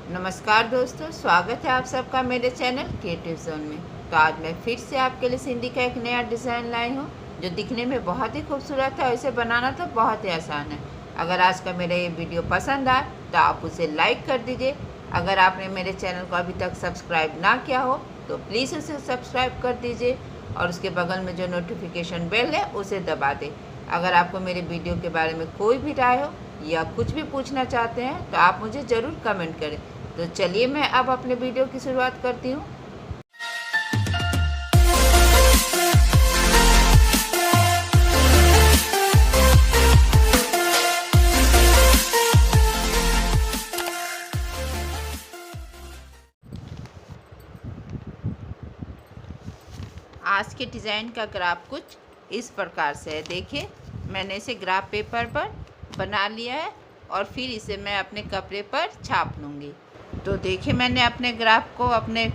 नमस्कार दोस्तों, स्वागत है आप सबका मेरे चैनल क्रिएटिव जोन में। तो आज मैं फिर से आपके लिए सिंधी का एक नया डिज़ाइन लाई हूँ जो दिखने में बहुत ही खूबसूरत है और इसे बनाना तो बहुत ही आसान है। अगर आज का मेरा ये वीडियो पसंद आए तो आप उसे लाइक कर दीजिए। अगर आपने मेरे चैनल को अभी तक सब्सक्राइब ना किया हो तो प्लीज़ उसे सब्सक्राइब कर दीजिए और उसके बगल में जो नोटिफिकेशन बेल है उसे दबा दें। अगर आपको मेरे वीडियो के बारे में कोई भी राय हो या कुछ भी पूछना चाहते हैं तो आप मुझे ज़रूर कमेंट करें। तो चलिए मैं अब अपने वीडियो की शुरुआत करती हूँ। आज के डिज़ाइन का ग्राफ कुछ इस प्रकार से है। देखिए, मैंने इसे ग्राफ पेपर पर बना लिया है और फिर इसे मैं अपने कपड़े पर छाप लूँगी। तो देखिए, मैंने अपने ग्राफ को अपने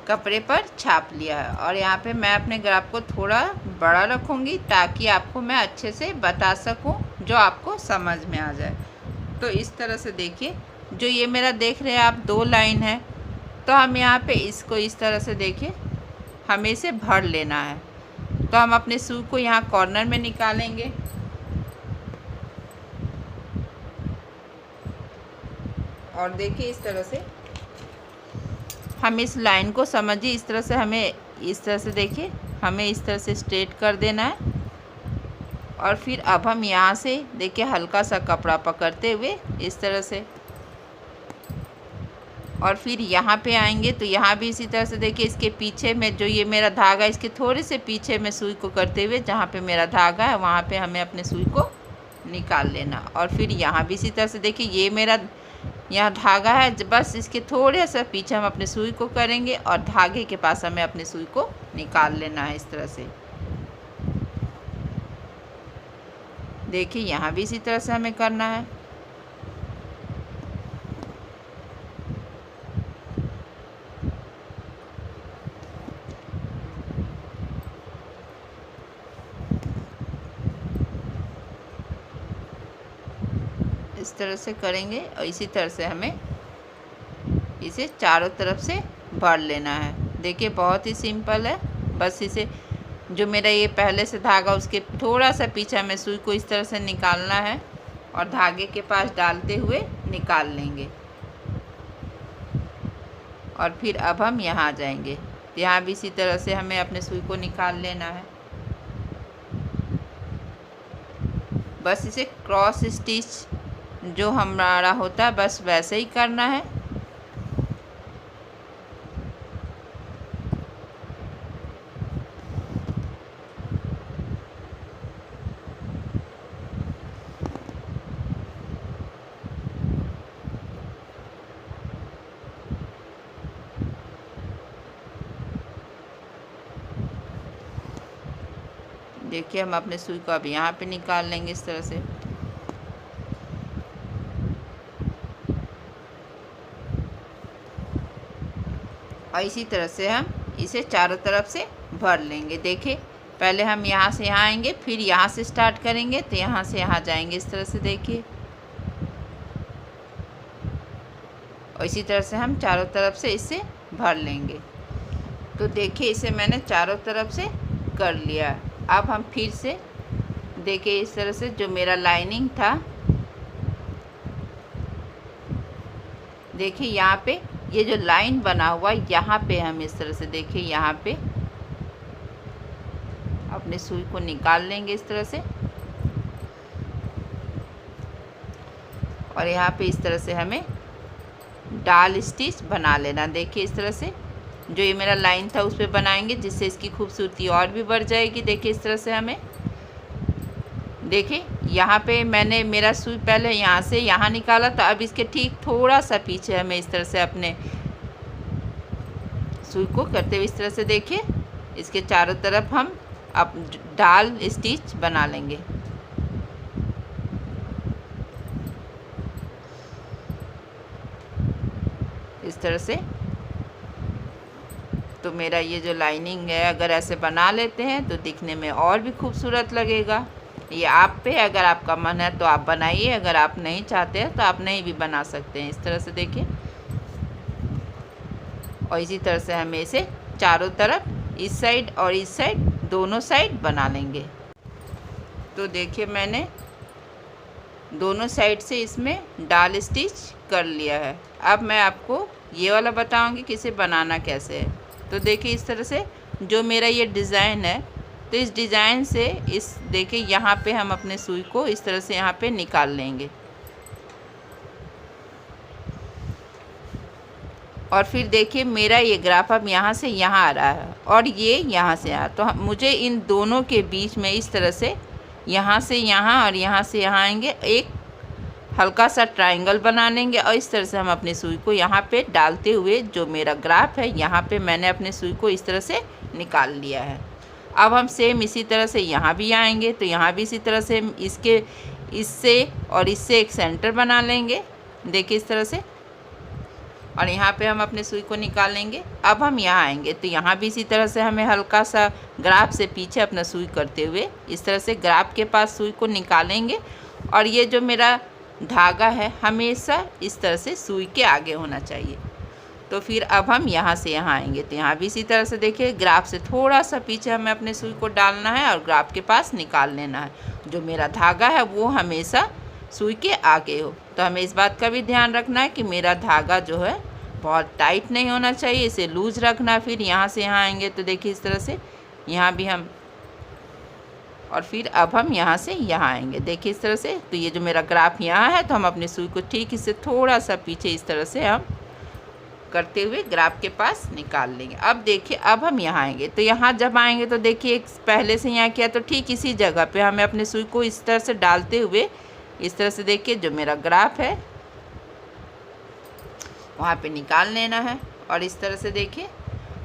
कपड़े पर छाप लिया है और यहाँ पे मैं अपने ग्राफ को थोड़ा बड़ा रखूँगी ताकि आपको मैं अच्छे से बता सकूँ, जो आपको समझ में आ जाए। तो इस तरह से देखिए, जो ये मेरा देख रहे हैं आप 2 लाइन है, तो हम यहाँ पे इसको इस तरह से देखिए हमें इसे भर लेना है। तो हम अपने सुई को यहाँ कॉर्नर में निकालेंगे और देखिए इस तरह से हम इस लाइन को समझिए। इस तरह से हमें इस तरह से देखिए हमें इस तरह से स्ट्रेट कर देना है और फिर अब हम यहाँ से देखिए हल्का सा कपड़ा पकड़ते हुए इस तरह से और फिर यहाँ पे आएंगे तो यहाँ भी इसी तरह से देखिए इसके पीछे में जो ये मेरा धागा है इसके थोड़े से पीछे में सुई को करते हुए जहाँ पे मेरा धागा है वहाँ पे हमें अपने सुई को निकाल लेना। और फिर यहाँ भी इसी तरह से देखिए ये मेरा यहाँ धागा है, बस इसके थोड़े सा पीछे हम अपने सुई को करेंगे और धागे के पास हमें अपने सुई को निकाल लेना है इस तरह से। देखिए यहाँ भी इसी तरह से हमें करना है। इस तरह से करेंगे और इसी तरह से हमें इसे चारों तरफ से भर लेना है। देखिए बहुत ही सिंपल है, बस इसे जो मेरा ये पहले से धागा उसके थोड़ा सा पीछे हमें सुई को इस तरह से निकालना है और धागे के पास डालते हुए निकाल लेंगे। और फिर अब हम यहाँ आ जाएंगे, यहाँ भी इसी तरह से हमें अपने सुई को निकाल लेना है। बस इसे क्रॉस स्टिच जो हमारा होता है बस वैसे ही करना है। देखिए हम अपने सुई को अब यहाँ पे निकाल लेंगे इस तरह से। और इसी तरह से हम इसे चारों तरफ से भर लेंगे। देखिए पहले हम यहाँ से यहाँ आएंगे, फिर यहाँ से स्टार्ट करेंगे तो यहाँ से यहाँ जाएंगे इस तरह से देखिए। और इसी तरह से हम चारों तरफ से इसे भर लेंगे। तो देखिए इसे मैंने चारों तरफ से कर लिया। अब हम फिर से देखिए इस तरह से जो मेरा लाइनिंग था, देखिए यहाँ पे ये जो लाइन बना हुआ यहाँ पे हम इस तरह से देखिए यहाँ पे अपने सुई को निकाल लेंगे इस तरह से और यहाँ पे इस तरह से हमें डाल स्टिच बना लेना। देखिए इस तरह से जो ये मेरा लाइन था उस पर बनाएंगे जिससे इसकी खूबसूरती और भी बढ़ जाएगी। देखिए इस तरह से हमें देखिए यहाँ पे मैंने मेरा सुई पहले यहाँ से यहाँ निकाला था, अब इसके ठीक थोड़ा सा पीछे हमें इस तरह से अपने सुई को करते हुए इस तरह से देखिए इसके चारों तरफ हम अब डाल स्टिच बना लेंगे। इस तरह से तो मेरा ये जो लाइनिंग है अगर ऐसे बना लेते हैं तो दिखने में और भी खूबसूरत लगेगा। ये आप पे, अगर आपका मन है तो आप बनाइए, अगर आप नहीं चाहते हैं तो आप नहीं भी बना सकते हैं। इस तरह से देखिए और इसी तरह से हमें इसे चारों तरफ इस साइड और इस साइड दोनों साइड बना लेंगे। तो देखिए मैंने दोनों साइड से इसमें डाल स्टिच कर लिया है। अब मैं आपको ये वाला बताऊंगी कि इसे बनाना कैसे है। तो देखिए इस तरह से जो मेरा ये डिज़ाइन है, तो इस डिज़ाइन से इस देखिए यहाँ पे हम अपने सुई को इस तरह से यहाँ पे निकाल लेंगे और फिर देखिए मेरा ये ग्राफ अब यहाँ से यहाँ आ रहा है और ये यहाँ से आ, तो मुझे इन दोनों के बीच में इस तरह से यहाँ से यहाँ और यहाँ से यहाँ आएंगे, एक हल्का सा ट्रायंगल बना लेंगे और इस तरह से हम अपनी सुई को यहाँ पे डालते हुए जो मेरा ग्राफ है यहाँ पे मैंने अपने सुई को इस तरह से निकाल लिया है। अब हम सेम इसी तरह से यहाँ भी आएंगे, तो यहाँ भी इसी तरह से इससे और इससे एक सेंटर बना लेंगे, देखिए इस तरह से, और यहाँ पे हम अपने सुई को निकाल लेंगे। अब हम यहाँ आएंगे तो यहाँ भी इसी तरह से हमें हल्का सा ग्राफ से पीछे अपना सुई करते हुए इस तरह से ग्राफ के पास सुई को निकालेंगे और ये जो मेरा धागा है हमेशा इस तरह से सुई के आगे होना चाहिए। तो फिर अब हम यहाँ से यहाँ आएंगे तो यहाँ भी इसी तरह से देखिए ग्राफ से थोड़ा सा पीछे हमें अपने सुई को डालना है और ग्राफ के पास निकाल लेना है। जो मेरा धागा है वो हमेशा सुई के आगे हो। तो हमें इस बात का भी ध्यान रखना है कि मेरा धागा जो है बहुत टाइट नहीं होना चाहिए, इसे लूज रखना। फिर यहाँ से यहाँ आएंगे तो देखिए इस तरह से यहाँ भी हम, और फिर अब हम यहाँ से यहाँ आएंगे, देखिए इस तरह से। तो ये जो मेरा ग्राफ यहाँ है तो हम अपनी सुई को ठीक इससे थोड़ा सा पीछे इस तरह से हम करते हुए ग्राफ के पास निकाल लेंगे। अब देखिए अब हम यहाँ आएंगे तो यहाँ जब आएंगे तो देखिए एक पहले से यहाँ किया तो ठीक इसी जगह पे हमें अपने सुई को इस तरह से डालते हुए इस तरह से देखिए जो मेरा ग्राफ है वहाँ पे निकाल लेना है। और इस तरह से देखिए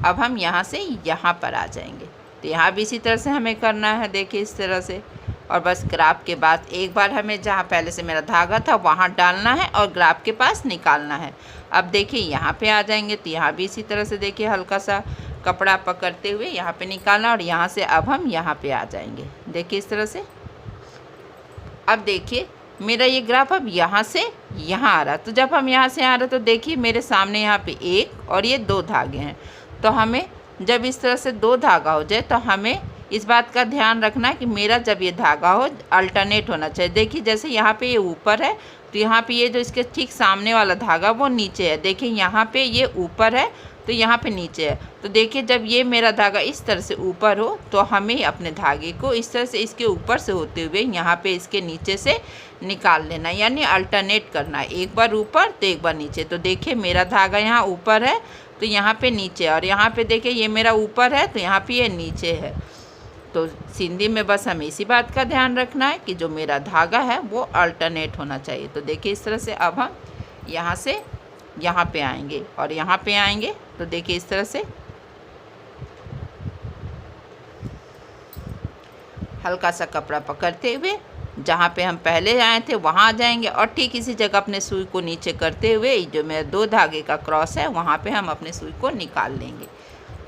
अब हम यहाँ से यहाँ पर आ जाएंगे तो यहाँ भी इसी तरह से हमें करना है, देखिए इस तरह से। और बस ग्राफ के बाद एक बार हमें जहाँ पहले से मेरा धागा था वहाँ डालना है और ग्राफ के पास निकालना है। अब देखिए यहाँ पे आ जाएंगे तो यहाँ भी इसी तरह से देखिए हल्का सा कपड़ा पकड़ते हुए यहाँ पे निकालना और यहाँ से अब हम यहाँ पे आ जाएंगे, देखिए इस तरह से। अब देखिए मेरा ये ग्राफ अब यहाँ से यहाँ आ रहा, तो जब हम यहाँ से आ रहे तो देखिए मेरे सामने यहाँ पे एक और ये दो धागे हैं। तो हमें जब इस तरह से दो धागा हो जाए तो हमें इस बात का ध्यान रखना है कि मेरा जब ये धागा हो अल्टरनेट होना चाहिए। देखिए जैसे यहाँ पे ये ऊपर है तो यहाँ पे ये जो इसके ठीक सामने वाला धागा वो नीचे है, देखिए यहाँ पे ये ऊपर है तो यहाँ पे नीचे है। तो देखिए जब ये मेरा धागा इस तरह से ऊपर हो तो हमें अपने धागे को इस तरह से इसके ऊपर से होते हुए यहाँ पे इसके नीचे से निकाल लेना, यानी अल्टरनेट करना है, एक बार ऊपर तो एक बार नीचे। तो देखिए मेरा धागा यहाँ ऊपर है तो यहाँ पे नीचे, और यहाँ पे देखिए ये मेरा ऊपर है तो यहाँ पे ये नीचे है। तो सिंधी में बस हमें इसी बात का ध्यान रखना है कि जो मेरा धागा है वो अल्टरनेट होना चाहिए। तो देखिए इस तरह से अब हम यहाँ से यहाँ पे आएंगे और यहाँ पे आएंगे तो देखिए इस तरह से हल्का सा कपड़ा पकड़ते हुए जहाँ पे हम पहले आए थे वहाँ आ जाएंगे और ठीक इसी जगह अपने सुई को नीचे करते हुए जो मेरा दो धागे का क्रॉस है वहाँ पे हम अपने सुई को निकाल लेंगे।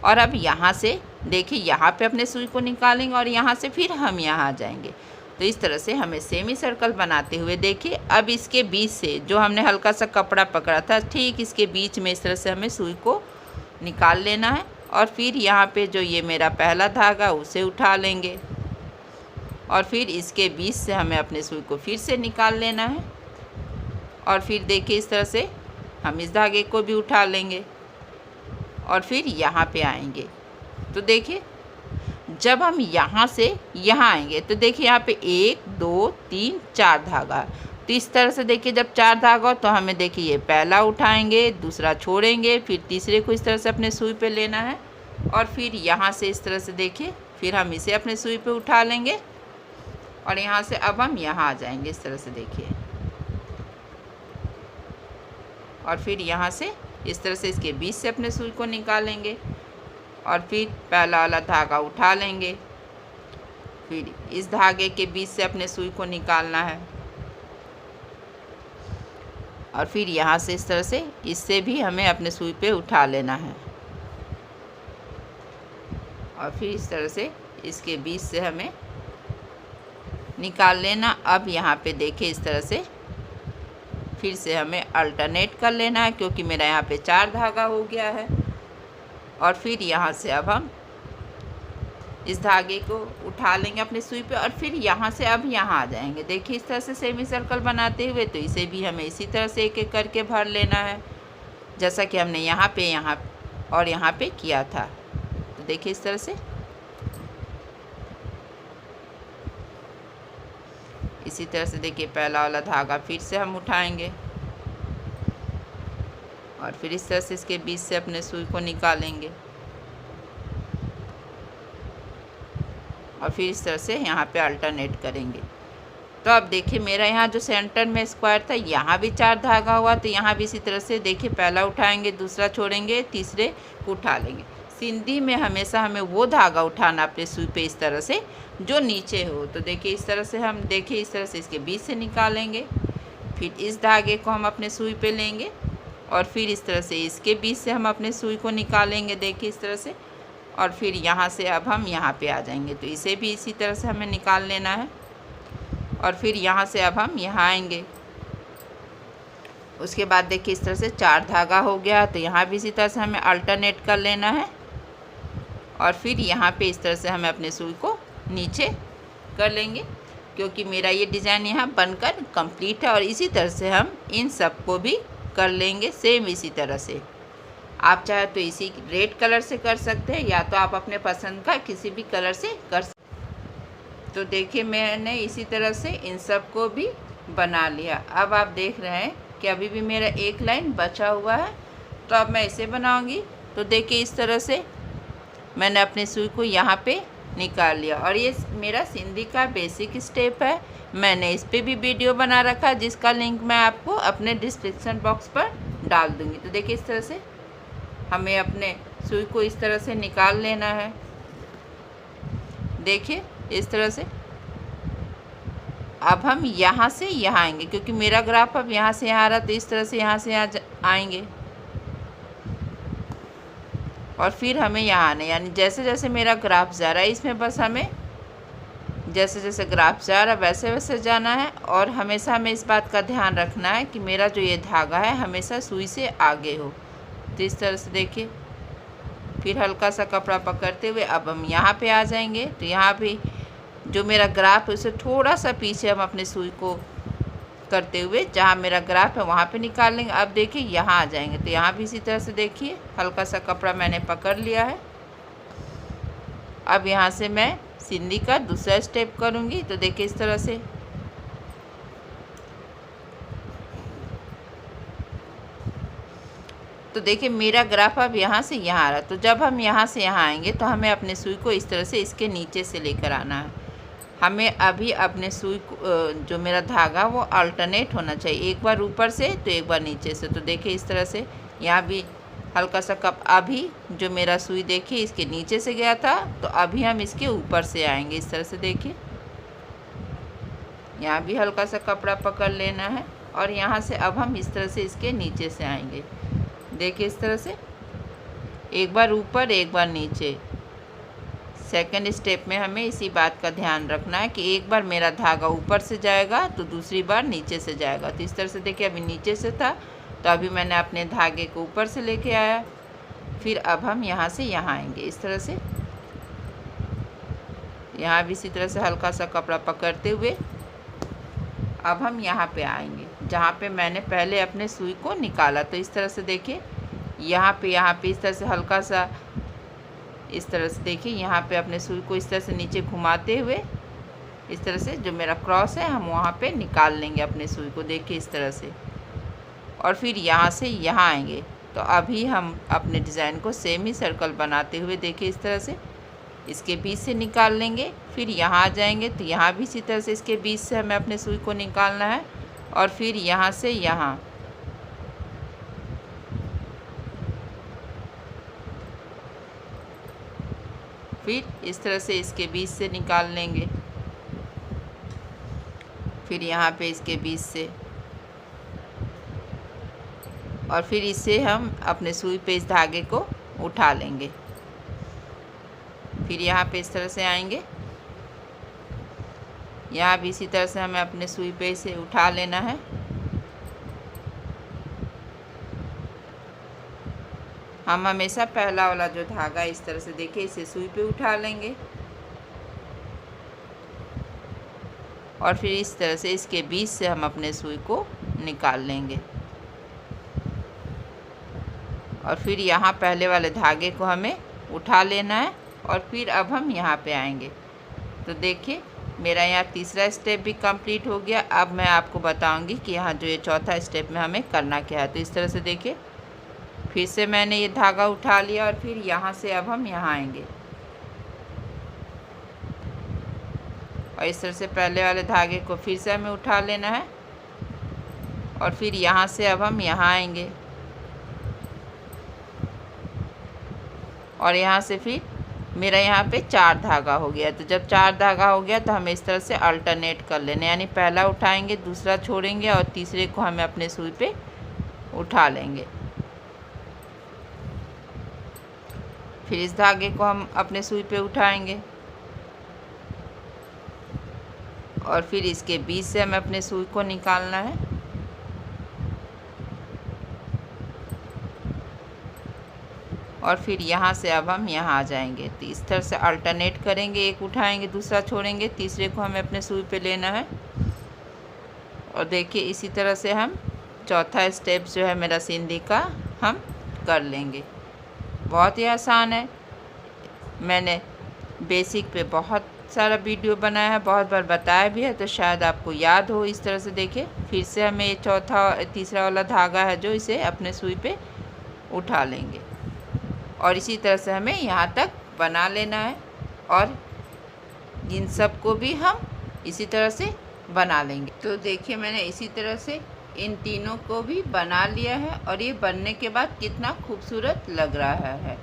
और अब यहाँ से देखिए यहाँ पे अपने सुई को निकालेंगे और यहाँ से फिर हम यहाँ आ जाएंगे। तो इस तरह से हमें सेमी सर्कल बनाते हुए देखिए अब इसके बीच से जो हमने हल्का सा कपड़ा पकड़ा था ठीक इसके बीच में इस तरह से हमें सुई को निकाल लेना है। और फिर यहाँ पे जो ये मेरा पहला धागा उसे उठा लेंगे और फिर इसके बीच से हमें अपने सुई को फिर से निकाल लेना है। और फिर देखिए इस तरह से हम इस धागे को भी उठा लेंगे और फिर यहाँ पे आएंगे। तो देखिए जब हम यहाँ से यहाँ आएंगे तो देखिए यहाँ पे 1 2 3 4 धागा, तो इस तरह से देखिए जब 4 धागा तो हमें देखिए ये पहला उठाएंगे, दूसरा छोड़ेंगे, फिर तीसरे को इस तरह से अपने सुई पे लेना है और फिर यहाँ से इस तरह से देखिए फिर हम इसे अपने सुई पे उठा लेंगे और यहाँ से अब हम यहाँ आ जाएंगे इस तरह से देखिए। और फिर यहाँ से इस तरह से इसके बीच से अपने सुई को निकालेंगे और फिर पहला वाला धागा उठा लेंगे, फिर इस धागे के बीच से अपने सुई को निकालना है और फिर यहाँ से इस तरह से इससे भी हमें अपने सुई पे उठा लेना है और फिर इस तरह से इसके बीच से हमें निकाल लेना। अब यहाँ पे देखिए इस तरह से फिर से हमें अल्टरनेट कर लेना है क्योंकि मेरा यहाँ पे 4 धागा हो गया है। और फिर यहाँ से अब हम इस धागे को उठा लेंगे अपने सुई पे और फिर यहाँ से अब यहाँ आ जाएंगे। देखिए इस तरह से सेमी सर्कल बनाते हुए, तो इसे भी हमें इसी तरह से एक एक करके भर लेना है, जैसा कि हमने यहाँ और यहाँ पे किया था। तो देखिए इस तरह से इसी तरह से देखिए पहला वाला धागा फिर से हम उठाएंगे और फिर इस तरह से इसके बीच से अपने सुई को निकालेंगे और फिर इस तरह से यहाँ पे अल्टरनेट करेंगे। तो अब देखिए मेरा यहाँ जो सेंटर में स्क्वायर था, यहाँ भी 4 धागा हुआ, तो यहाँ भी इसी तरह से देखिए पहला उठाएंगे, दूसरा छोड़ेंगे, तीसरे को उठा लेंगे। सिंधी में हमेशा हमें वो धागा उठाना अपने सुई पे इस तरह से जो नीचे हो। तो देखिए इस तरह से हम देखिए इस तरह से इसके बीच से निकालेंगे, फिर इस धागे को हम अपने सुई पे लेंगे और फिर इस तरह से इसके बीच से हम अपने सुई को निकालेंगे, देखिए इस तरह से, और फिर यहाँ से अब हम यहाँ पे आ जाएंगे। तो इसे भी इसी तरह से हमें निकाल लेना है और फिर यहाँ से अब हम यहाँ आएंगे। उसके बाद देखिए इस तरह से 4 धागा हो गया, तो यहाँ भी इसी तरह से हमें अल्टरनेट कर लेना है और फिर यहाँ पे इस तरह से हमें अपने सुई को नीचे कर लेंगे, क्योंकि मेरा ये डिज़ाइन यहाँ बनकर कंप्लीट है। और इसी तरह से हम इन सब को भी कर लेंगे सेम इसी तरह से। आप चाहे तो इसी रेड कलर से कर सकते हैं या तो आप अपने पसंद का किसी भी कलर से कर सकते हैं। तो देखिए मैंने इसी तरह से इन सब को भी बना लिया। अब आप देख रहे हैं कि अभी भी मेरा एक लाइन बचा हुआ है, तो अब मैं इसे बनाऊंगी। तो देखिए इस तरह से मैंने अपने सुई को यहाँ पे निकाल लिया और ये मेरा सिंधी का बेसिक स्टेप है। मैंने इस पर भी वीडियो बना रखा, जिसका लिंक मैं आपको अपने डिस्क्रिप्शन बॉक्स पर डाल दूँगी। तो देखिए इस तरह से हमें अपने सुई को इस तरह से निकाल लेना है, देखिए इस तरह से। अब हम यहाँ से यहाँ आएंगे, क्योंकि मेरा ग्राफ अब यहाँ से यहाँ आ रहा, तो इस तरह से यहाँ से यहाँ आएंगे और फिर हमें यहाँ आना, यानी जैसे जैसे मेरा ग्राफ जा रहा है इसमें बस हमें जैसे जैसे ग्राफ जा रहा है वैसे वैसे जाना है। और हमेशा हमें इस बात का ध्यान रखना है कि मेरा जो ये धागा है हमेशा सुई से आगे हो। तो इस तरह से देखिए, फिर हल्का सा कपड़ा पकड़ते हुए अब हम यहाँ पे आ जाएंगे। तो यहाँ भी जो मेरा ग्राफ है उसे थोड़ा सा पीछे हम अपने सुई को करते हुए जहाँ मेरा ग्राफ है वहाँ पे निकाल लेंगे। अब देखिए यहाँ आ जाएंगे, तो यहाँ भी इसी तरह से देखिए हल्का सा कपड़ा मैंने पकड़ लिया है। अब यहाँ से मैं सिंधी का दूसरा स्टेप करूँगी। तो देखिए इस तरह से तो देखिए मेरा ग्राफ अब यहाँ से यहाँ आ रहा है। तो जब हम यहाँ से यहाँ आएंगे तो हमें अपने सुई को इस तरह से इसके नीचे से लेकर आना है। हमें अभी अपने सुई को जो मेरा धागा वो अल्टरनेट होना चाहिए, एक बार ऊपर से तो एक बार नीचे से। तो देखिए इस तरह से यहाँ भी हल्का सा अभी जो मेरा सुई देखिए इसके नीचे से गया था, तो अभी हम इसके ऊपर से आएंगे इस तरह से। देखिए यहाँ भी हल्का सा कपड़ा पकड़ लेना है और यहाँ से अब हम इस तरह से इसके नीचे से आएंगे। देखिए इस तरह से एक बार ऊपर एक बार नीचे। सेकंड स्टेप में हमें इसी बात का ध्यान रखना है कि एक बार मेरा धागा ऊपर से जाएगा तो दूसरी बार नीचे से जाएगा। तो इस तरह से देखिए अभी नीचे से था, तो अभी मैंने अपने धागे को ऊपर से लेके आया। फिर अब हम यहाँ से यहाँ आएंगे इस तरह से। यहाँ भी इसी तरह से हल्का सा कपड़ा पकड़ते हुए अब हम यहाँ पे आएंगे जहाँ पे मैंने पहले अपने सुई को निकाला। तो इस तरह से देखिए यहाँ पे इस तरह से हल्का सा इस तरह से देखिए यहाँ पे अपने सुई को इस तरह से नीचे घुमाते हुए इस तरह से जो मेरा क्रॉस है हम वहाँ पे निकाल लेंगे अपने सुई को। देखिए इस तरह से और फिर यहाँ से यहाँ आएंगे। तो अभी हम अपने डिज़ाइन को सेमी सर्कल बनाते हुए देखिए इस तरह से इसके बीच से निकाल लेंगे। फिर यहाँ आ जाएंगे, तो यहाँ भी इसी तरह से इसके बीच से हमें अपने सुई को निकालना है और फिर यहाँ से यहाँ। फिर इस तरह से इसके बीच से निकाल लेंगे, फिर यहाँ पे इसके बीच से, और फिर इसे हम अपने सुई पे इस धागे को उठा लेंगे। फिर यहाँ पे इस तरह से आएंगे, यहाँ भी इसी तरह से हमें अपने सुई पे इसे उठा लेना है। हम हमेशा पहला वाला जो धागा इस तरह से देखिए इसे सुई पे उठा लेंगे और फिर इस तरह से इसके बीच से हम अपने सुई को निकाल लेंगे और फिर यहाँ पहले वाले धागे को हमें उठा लेना है और फिर अब हम यहाँ पे आएंगे। तो देखिए मेरा यहाँ तीसरा स्टेप भी कंप्लीट हो गया। अब मैं आपको बताऊंगी कि यहाँ जो ये चौथा स्टेप में हमें करना क्या है। तो इस तरह से देखिए फिर से मैंने ये धागा उठा लिया और फिर यहाँ से अब हम यहाँ आएंगे और इस तरह से पहले वाले धागे को फिर से हमें उठा लेना है और फिर यहाँ से अब हम यहाँ आएंगे और यहाँ से फिर मेरा यहाँ पे 4 धागा हो गया। तो जब 4 धागा हो गया तो हमें इस तरह से अल्टरनेट कर लेना, यानी पहला उठाएंगे, दूसरा छोड़ेंगे और तीसरे को हमें अपने सुई पे उठा लेंगे। फिर इस धागे को हम अपने सुई पे उठाएंगे और फिर इसके बीच से हमें अपने सुई को निकालना है और फिर यहाँ से अब हम यहाँ आ जाएंगे। तो इस तरह से अल्टरनेट करेंगे, एक उठाएंगे, दूसरा छोड़ेंगे, तीसरे को हमें अपने सुई पे लेना है और देखिए इसी तरह से हम चौथा स्टेप जो है मेरा सिंधी का हम कर लेंगे। बहुत ही आसान है। मैंने बेसिक पे बहुत सारा वीडियो बनाया है, बहुत बार बताया भी है, तो शायद आपको याद हो। इस तरह से देखिए फिर से हमें ये तीसरा वाला धागा है जो इसे अपने सुई पे उठा लेंगे और इसी तरह से हमें यहाँ तक बना लेना है और इन सब को भी हम इसी तरह से बना लेंगे। तो देखिए मैंने इसी तरह से इन तीनों को भी बना लिया है और ये बनने के बाद कितना खूबसूरत लग रहा है।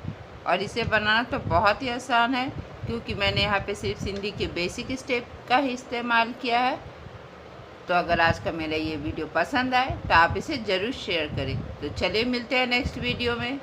और इसे बनाना तो बहुत ही आसान है क्योंकि मैंने यहाँ पे सिर्फ सिंधी के बेसिक स्टेप का ही इस्तेमाल किया है। तो अगर आज का मेरा ये वीडियो पसंद आए तो आप इसे ज़रूर शेयर करें। तो चलिए मिलते हैं नेक्स्ट वीडियो में।